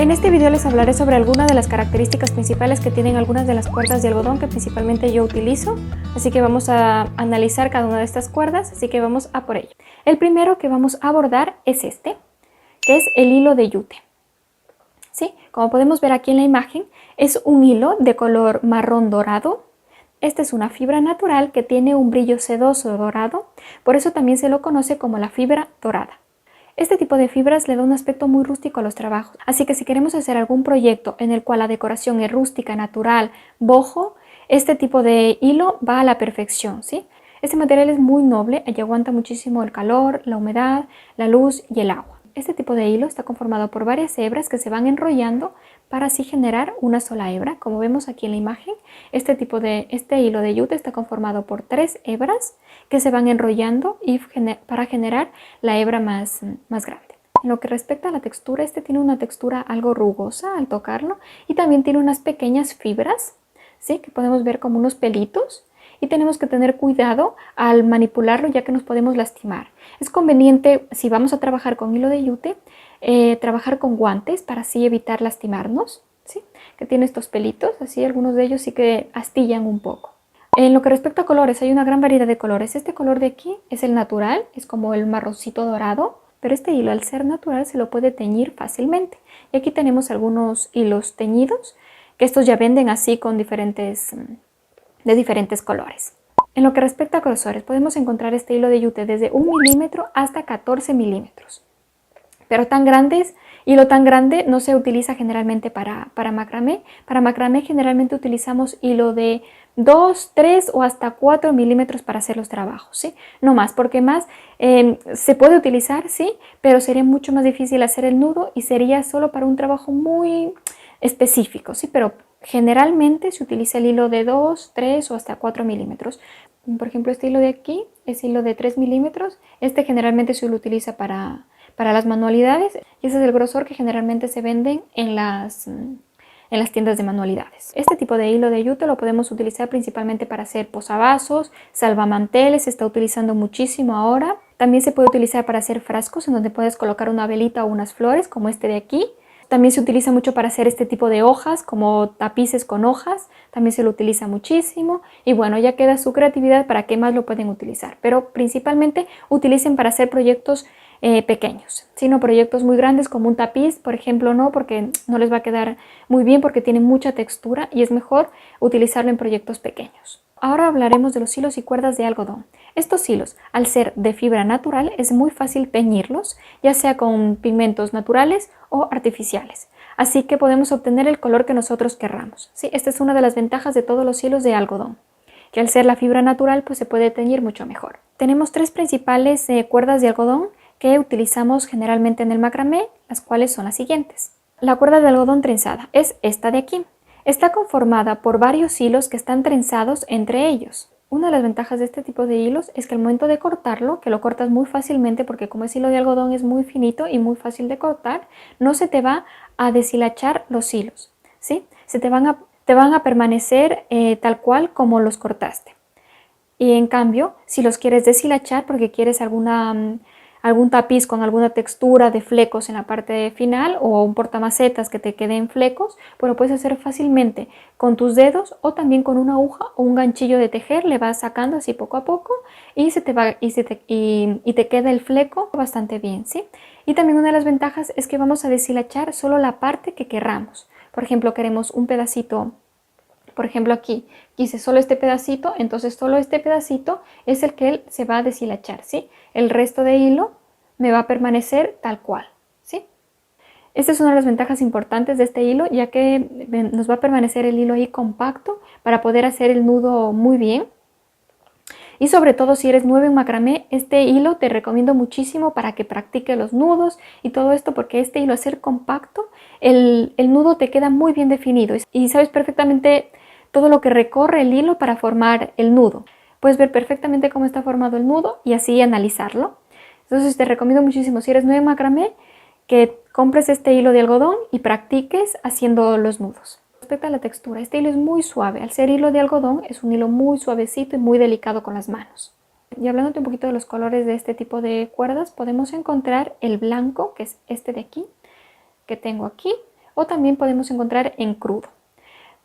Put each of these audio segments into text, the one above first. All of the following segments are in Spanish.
En este video les hablaré sobre algunas de las características principales que tienen algunas de las cuerdas de algodón que principalmente yo utilizo, así que vamos a analizar cada una de estas cuerdas, así que vamos a por ello. El primero que vamos a abordar es este, que es el hilo de yute. ¿Sí? Como podemos ver aquí en la imagen, es un hilo de color marrón dorado. Esta es una fibra natural que tiene un brillo sedoso dorado, por eso también se lo conoce como la fibra dorada. Este tipo de fibras le da un aspecto muy rústico a los trabajos, así que si queremos hacer algún proyecto en el cual la decoración es rústica, natural, boho, este tipo de hilo va a la perfección, ¿sí? Este material es muy noble y aguanta muchísimo el calor, la humedad, la luz y el agua. Este tipo de hilo está conformado por varias hebras que se van enrollando para así generar una sola hebra. Como vemos aquí en la imagen, este hilo de yute está conformado por 3 hebras que se van enrollando para generar la hebra más grande. En lo que respecta a la textura, este tiene una textura algo rugosa al tocarlo y también tiene unas pequeñas fibras, ¿sí? Que podemos ver como unos pelitos. Y tenemos que tener cuidado al manipularlo ya que nos podemos lastimar. Es conveniente, si vamos a trabajar con hilo de yute, trabajar con guantes para así evitar lastimarnos, ¿sí? Que tiene estos pelitos, así algunos de ellos sí que astillan un poco. En lo que respecta a colores, hay una gran variedad de colores. Este color de aquí es el natural, es como el marroncito dorado, pero este hilo al ser natural se lo puede teñir fácilmente. Y aquí tenemos algunos hilos teñidos, que estos ya venden así con de diferentes colores. En lo que respecta a grosores, podemos encontrar este hilo de yute desde 1 milímetro hasta 14 milímetros. Pero hilo tan grande no se utiliza generalmente para macramé. Para macramé generalmente utilizamos hilo de 2, 3 o hasta 4 milímetros para hacer los trabajos, ¿sí? No más, porque más se puede utilizar, sí, pero sería mucho más difícil hacer el nudo y sería solo para un trabajo muy específico, ¿sí? Pero generalmente se utiliza el hilo de 2, 3 o hasta 4 milímetros. Por ejemplo, este hilo de aquí es hilo de 3 milímetros. Este generalmente se lo utiliza para las manualidades y ese es el grosor que generalmente se venden en las tiendas de manualidades. Este tipo de hilo de yute lo podemos utilizar principalmente para hacer posavasos, salvamanteles, se está utilizando muchísimo ahora. También se puede utilizar para hacer frascos en donde puedes colocar una velita o unas flores como este de aquí. También se utiliza mucho para hacer este tipo de hojas, como tapices con hojas, también se lo utiliza muchísimo y bueno, ya queda su creatividad para qué más lo pueden utilizar, pero principalmente utilicen para hacer proyectos pequeños, sino proyectos muy grandes como un tapiz, por ejemplo, no, porque no les va a quedar muy bien porque tiene mucha textura y es mejor utilizarlo en proyectos pequeños. Ahora hablaremos de los hilos y cuerdas de algodón. Estos hilos, al ser de fibra natural, es muy fácil teñirlos, ya sea con pigmentos naturales o artificiales. Así que podemos obtener el color que nosotros querramos, ¿sí? Esta es una de las ventajas de todos los hilos de algodón, que al ser la fibra natural pues se puede teñir mucho mejor. Tenemos 3 principales cuerdas de algodón que utilizamos generalmente en el macramé, las cuales son las siguientes. La cuerda de algodón trenzada es esta de aquí. Está conformada por varios hilos que están trenzados entre ellos. Una de las ventajas de este tipo de hilos es que al momento de cortarlo, que lo cortas muy fácilmente porque como es hilo de algodón es muy finito y muy fácil de cortar, no se te va a deshilachar los hilos, ¿sí? Te van a permanecer tal cual como los cortaste. Y en cambio, si los quieres deshilachar porque quieres algún tapiz con alguna textura de flecos en la parte final o un portamacetas que te quede en flecos, pues lo puedes hacer fácilmente con tus dedos o también con una aguja o un ganchillo de tejer, le vas sacando así poco a poco y te queda el fleco bastante bien, ¿sí? Y también una de las ventajas es que vamos a deshilachar solo la parte que querramos. Por ejemplo, queremos un pedacito. Por ejemplo, aquí quise solo este pedacito, entonces solo este pedacito es el que se va a deshilachar, ¿sí? El resto de hilo me va a permanecer tal cual, ¿sí? Esta es una de las ventajas importantes de este hilo, ya que nos va a permanecer el hilo ahí compacto para poder hacer el nudo muy bien. Y sobre todo si eres nuevo en macramé, este hilo te recomiendo muchísimo para que practiques los nudos y todo esto, porque este hilo al ser compacto, el nudo te queda muy bien definido y sabes perfectamente todo lo que recorre el hilo para formar el nudo. Puedes ver perfectamente cómo está formado el nudo y así analizarlo. Entonces te recomiendo muchísimo, si eres nuevo en macramé, que compres este hilo de algodón y practiques haciendo los nudos. Respecto a la textura, este hilo es muy suave. Al ser hilo de algodón es un hilo muy suavecito y muy delicado con las manos. Y hablándote un poquito de los colores de este tipo de cuerdas, podemos encontrar el blanco, que es este de aquí, que tengo aquí, o también podemos encontrar en crudo.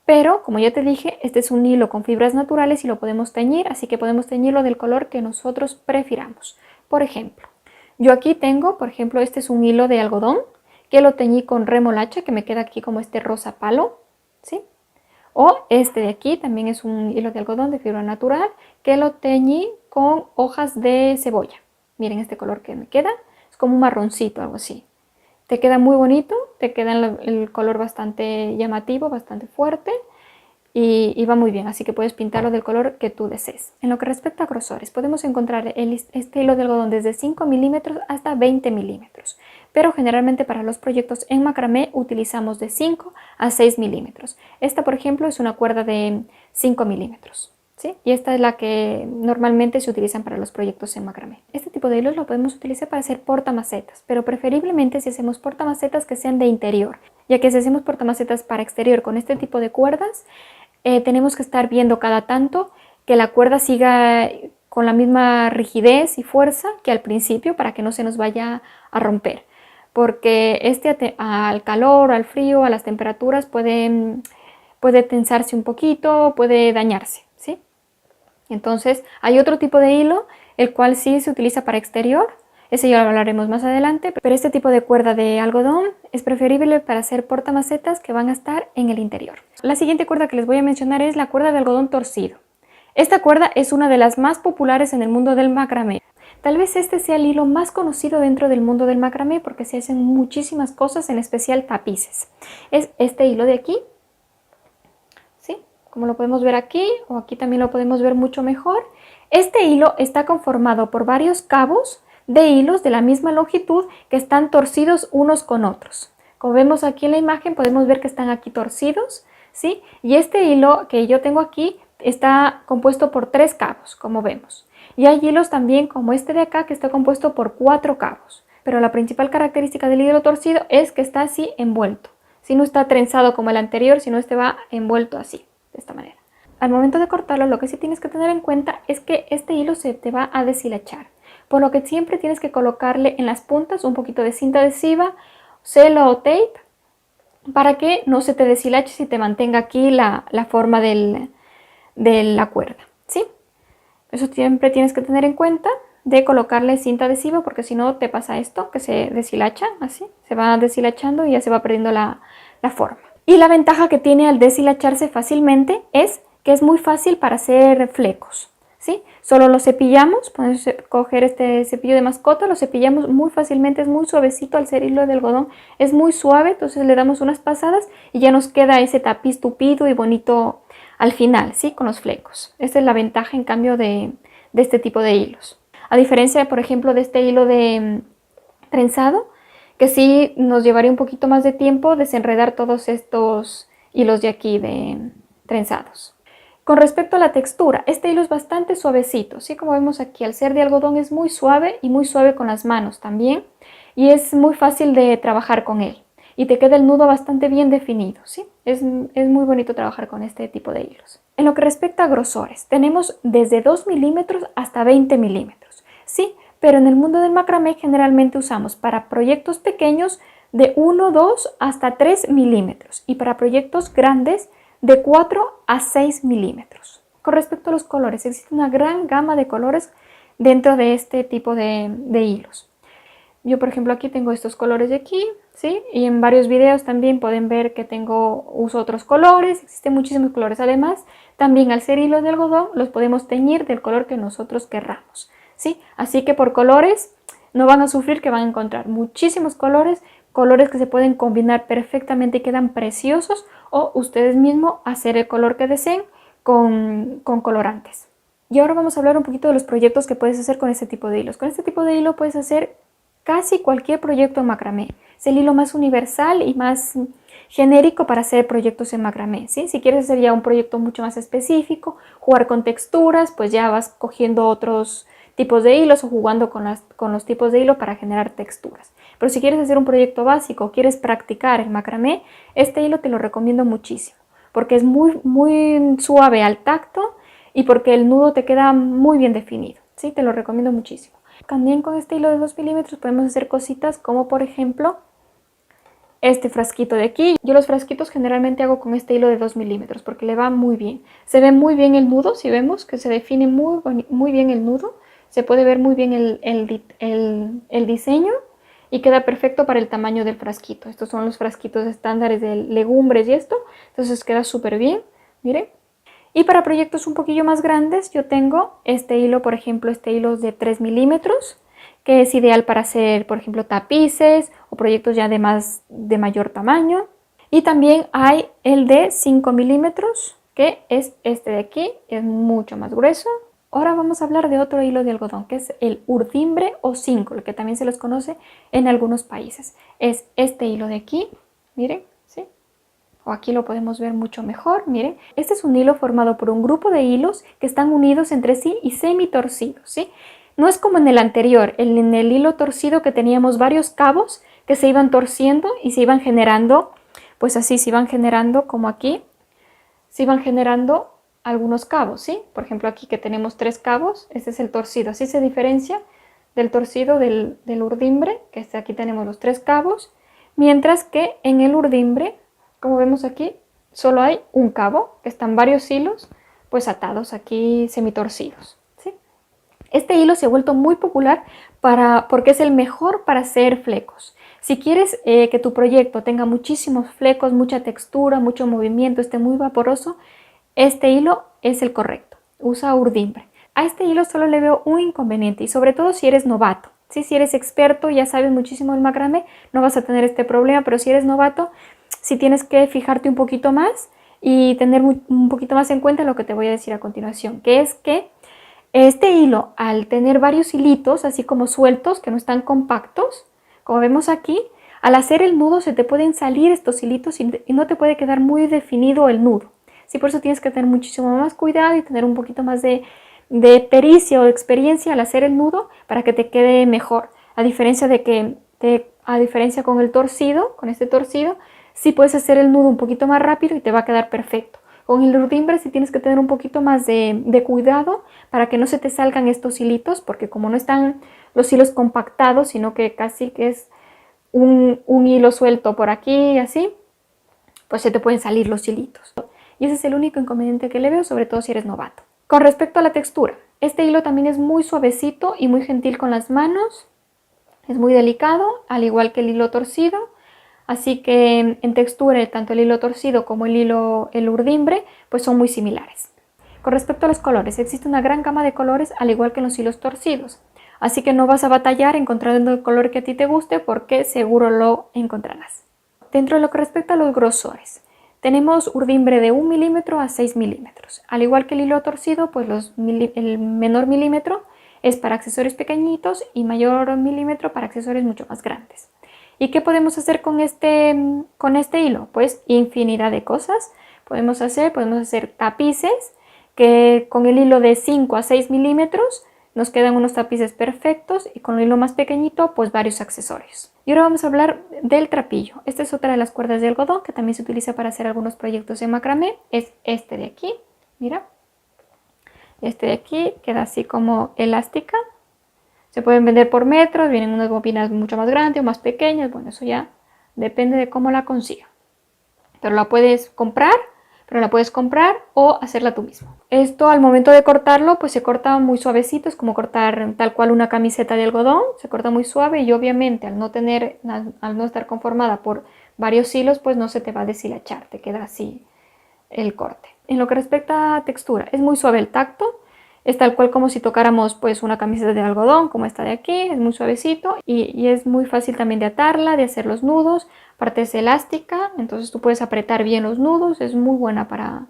Pero, como ya te dije, este es un hilo con fibras naturales y lo podemos teñir, así que podemos teñirlo del color que nosotros prefiramos. Por ejemplo, yo aquí tengo, por ejemplo, este es un hilo de algodón que lo teñí con remolacha, que me queda aquí como este rosa palo, ¿sí? O este de aquí también es un hilo de algodón de fibra natural que lo teñí con hojas de cebolla. Miren este color que me queda, es como un marroncito, algo así. Te queda muy bonito, te queda el color bastante llamativo, bastante fuerte y va muy bien, así que puedes pintarlo del color que tú desees. En lo que respecta a grosores, podemos encontrar este hilo de algodón desde 5 milímetros hasta 20 milímetros, pero generalmente para los proyectos en macramé utilizamos de 5 a 6 milímetros. Esta, por ejemplo, es una cuerda de 5 milímetros. ¿Sí? Y esta es la que normalmente se utilizan para los proyectos en macramé. Este tipo de hilos lo podemos utilizar para hacer portamacetas, pero preferiblemente si hacemos portamacetas que sean de interior, ya que si hacemos portamacetas para exterior con este tipo de cuerdas, tenemos que estar viendo cada tanto que la cuerda siga con la misma rigidez y fuerza que al principio para que no se nos vaya a romper, porque al calor, al frío, a las temperaturas puede tensarse un poquito, puede dañarse, ¿sí? Entonces hay otro tipo de hilo, el cual sí se utiliza para exterior, ese ya lo hablaremos más adelante, pero este tipo de cuerda de algodón es preferible para hacer portamacetas que van a estar en el interior. La siguiente cuerda que les voy a mencionar es la cuerda de algodón torcido. Esta cuerda es una de las más populares en el mundo del macramé. Tal vez este sea el hilo más conocido dentro del mundo del macramé porque se hacen muchísimas cosas, en especial tapices. Es este hilo de aquí, como lo podemos ver aquí, o aquí también lo podemos ver mucho mejor. Este hilo está conformado por varios cabos de hilos de la misma longitud que están torcidos unos con otros. Como vemos aquí en la imagen, podemos ver que están aquí torcidos, ¿sí? Y este hilo que yo tengo aquí está compuesto por 3 cabos, como vemos. Y hay hilos también como este de acá que está compuesto por 4 cabos. Pero la principal característica del hilo torcido es que está así envuelto. Si no está trenzado como el anterior, sino este va envuelto así. De esta manera. Al momento de cortarlo, lo que sí tienes que tener en cuenta es que este hilo se te va a deshilachar, por lo que siempre tienes que colocarle en las puntas un poquito de cinta adhesiva, celo o tape, para que no se te deshilache y te mantenga aquí la forma de la cuerda, ¿sí? Eso siempre tienes que tener en cuenta de colocarle cinta adhesiva, porque si no te pasa esto, que se deshilacha, así, se va deshilachando y ya se va perdiendo la forma. Y la ventaja que tiene al deshilacharse fácilmente es que es muy fácil para hacer flecos, ¿sí? Solo lo cepillamos, podemos coger este cepillo de mascota, lo cepillamos muy fácilmente, es muy suavecito al ser hilo de algodón, es muy suave, entonces le damos unas pasadas y ya nos queda ese tapiz tupido y bonito al final, ¿sí? Con los flecos. Esta es la ventaja en cambio de este tipo de hilos. A diferencia, por ejemplo, de este hilo de trenzado, que sí nos llevaría un poquito más de tiempo desenredar todos estos hilos de aquí de trenzados. Con respecto a la textura, este hilo es bastante suavecito, ¿sí? Como vemos aquí, al ser de algodón es muy suave y muy suave con las manos también, y es muy fácil de trabajar con él. Y te queda el nudo bastante bien definido, ¿sí? Es muy bonito trabajar con este tipo de hilos. En lo que respecta a grosores, tenemos desde 2 milímetros hasta 20 milímetros, ¿sí? Pero en el mundo del macramé generalmente usamos para proyectos pequeños de 1, 2 hasta 3 milímetros y para proyectos grandes de 4 a 6 milímetros. Con respecto a los colores, existe una gran gama de colores dentro de este tipo de hilos. Yo, por ejemplo, aquí tengo estos colores de aquí, ¿sí? Y en varios videos también pueden ver que uso otros colores, existen muchísimos colores. Además, también al ser hilos de algodón, los podemos teñir del color que nosotros querramos, ¿sí? Así que por colores no van a sufrir, que van a encontrar muchísimos colores que se pueden combinar perfectamente y quedan preciosos, o ustedes mismos hacer el color que deseen con colorantes. Y ahora vamos a hablar un poquito de los proyectos que puedes hacer con este tipo de hilos. Con este tipo de hilo puedes hacer casi cualquier proyecto en macramé. Es el hilo más universal y más genérico para hacer proyectos en macramé, ¿sí? Si quieres hacer ya un proyecto mucho más específico, jugar con texturas, pues ya vas cogiendo otros tipos de hilos o jugando con los tipos de hilo para generar texturas. Pero si quieres hacer un proyecto básico, quieres practicar el macramé, este hilo te lo recomiendo muchísimo, porque es muy suave al tacto y porque el nudo te queda muy bien definido, ¿sí? Te lo recomiendo muchísimo. También con este hilo de 2 milímetros podemos hacer cositas como, por ejemplo, este frasquito de aquí. Yo los frasquitos generalmente hago con este hilo de 2 milímetros porque le va muy bien. Se ve muy bien el nudo, si vemos que se define muy bien el nudo. Se puede ver muy bien el diseño y queda perfecto para el tamaño del frasquito. Estos son los frasquitos estándares de legumbres y esto, entonces queda súper bien, miren. Y para proyectos un poquillo más grandes yo tengo este hilo, por ejemplo, este hilo de 3 milímetros, que es ideal para hacer, por ejemplo, tapices o proyectos ya de mayor tamaño. Y también hay el de 5 milímetros, que es este de aquí, es mucho más grueso. Ahora vamos a hablar de otro hilo de algodón, que es el urdimbre o cínculo, que también se los conoce en algunos países. Es este hilo de aquí, miren, ¿sí? O aquí lo podemos ver mucho mejor, miren. Este es un hilo formado por un grupo de hilos que están unidos entre sí y semi-torcidos, ¿sí? No es como en el anterior, en el hilo torcido que teníamos varios cabos que se iban torciendo y se iban generando, pues así, se iban generando como aquí, se iban generando algunos cabos, ¿sí? Por ejemplo, aquí que tenemos 3 cabos, este es el torcido. Así se diferencia del torcido del urdimbre, que aquí tenemos los 3 cabos, mientras que en el urdimbre, como vemos aquí, solo hay un cabo, que están varios hilos, pues atados aquí semitorcidos, ¿sí? Este hilo se ha vuelto muy popular porque es el mejor para hacer flecos. Si quieres que tu proyecto tenga muchísimos flecos, mucha textura, mucho movimiento, esté muy vaporoso, este hilo es el correcto. Usa urdimbre. A este hilo solo le veo un inconveniente y sobre todo si eres novato. ¿Sí? Si eres experto, ya sabes muchísimo del macramé, no vas a tener este problema, pero si eres novato, sí tienes que fijarte un poquito más y tener un poquito más en cuenta lo que te voy a decir a continuación, que es que este hilo, al tener varios hilitos, así como sueltos, que no están compactos, como vemos aquí, al hacer el nudo se te pueden salir estos hilitos y no te puede quedar muy definido el nudo. Sí, por eso tienes que tener muchísimo más cuidado y tener un poquito más de pericia o de experiencia al hacer el nudo para que te quede mejor. A diferencia con el torcido, con este torcido, sí puedes hacer el nudo un poquito más rápido y te va a quedar perfecto. Con el urdimbre sí tienes que tener un poquito más de cuidado para que no se te salgan estos hilitos, porque como no están los hilos compactados, sino que casi que es un hilo suelto por aquí y así, pues se te pueden salir los hilitos. Y ese es el único inconveniente que le veo, sobre todo si eres novato. Con respecto a la textura, este hilo también es muy suavecito y muy gentil con las manos. Es muy delicado, al igual que el hilo torcido. Así que en textura, tanto el hilo torcido como el urdimbre, pues son muy similares. Con respecto a los colores, existe una gran gama de colores, al igual que en los hilos torcidos. Así que no vas a batallar encontrando el color que a ti te guste, porque seguro lo encontrarás. Dentro de lo que respecta a los grosores, tenemos urdimbre de 1 milímetro a 6 milímetros. Al igual que el hilo torcido, pues el menor milímetro es para accesorios pequeñitos y mayor milímetro para accesorios mucho más grandes. ¿Y qué podemos hacer con este hilo? Pues infinidad de cosas. Podemos hacer tapices que con el hilo de 5 a 6 milímetros nos quedan unos tapices perfectos y con el hilo más pequeñito pues varios accesorios. Y ahora vamos a hablar del trapillo. Esta es otra de las cuerdas de algodón que también se utiliza para hacer algunos proyectos de macramé. Es este de aquí, mira. Este de aquí queda así como elástica. Se pueden vender por metros, vienen unas bobinas mucho más grandes o más pequeñas. Bueno, eso ya depende de cómo la consiga. Pero la puedes comprar o hacerla tú mismo. Esto al momento de cortarlo pues se corta muy suavecito, es como cortar tal cual una camiseta de algodón, se corta muy suave y obviamente al no estar conformada por varios hilos pues no se te va a deshilachar, te queda así el corte. En lo que respecta a textura, es muy suave el tacto, es tal cual como si tocáramos pues una camiseta de algodón como esta de aquí, es muy suavecito y es muy fácil también de atarla, de hacer los nudos, aparte es elástica, entonces tú puedes apretar bien los nudos, es muy buena para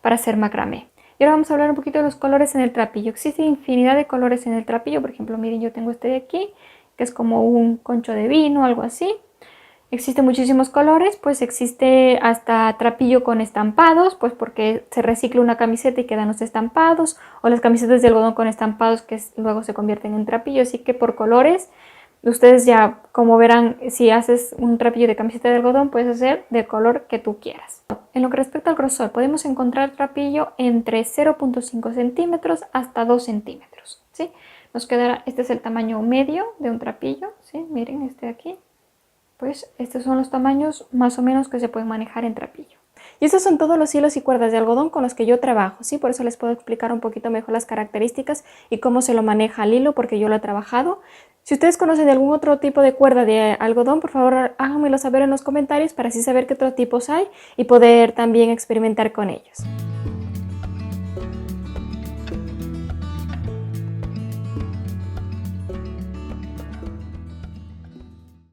hacer macramé. Y ahora vamos a hablar un poquito de los colores en el trapillo. Existe infinidad de colores en el trapillo, por ejemplo, miren, yo tengo este de aquí, que es como un concho de vino, algo así. Existen muchísimos colores, pues existe hasta trapillo con estampados, pues porque se recicla una camiseta y quedan los estampados, o las camisetas de algodón con estampados que luego se convierten en trapillo, así que por colores, ustedes ya como verán, si haces un trapillo de camiseta de algodón, puedes hacer del color que tú quieras. En lo que respecta al grosor, podemos encontrar trapillo entre 0.5 centímetros hasta 2 centímetros, ¿sí? Nos quedará, este es el tamaño medio de un trapillo, ¿sí? Miren este de aquí. Pues estos son los tamaños más o menos que se pueden manejar en trapillo. Y estos son todos los hilos y cuerdas de algodón con los que yo trabajo, ¿sí? Por eso les puedo explicar un poquito mejor las características y cómo se lo maneja el hilo, porque yo lo he trabajado. Si ustedes conocen de algún otro tipo de cuerda de algodón, por favor háganmelo saber en los comentarios para así saber qué otros tipos hay y poder también experimentar con ellos.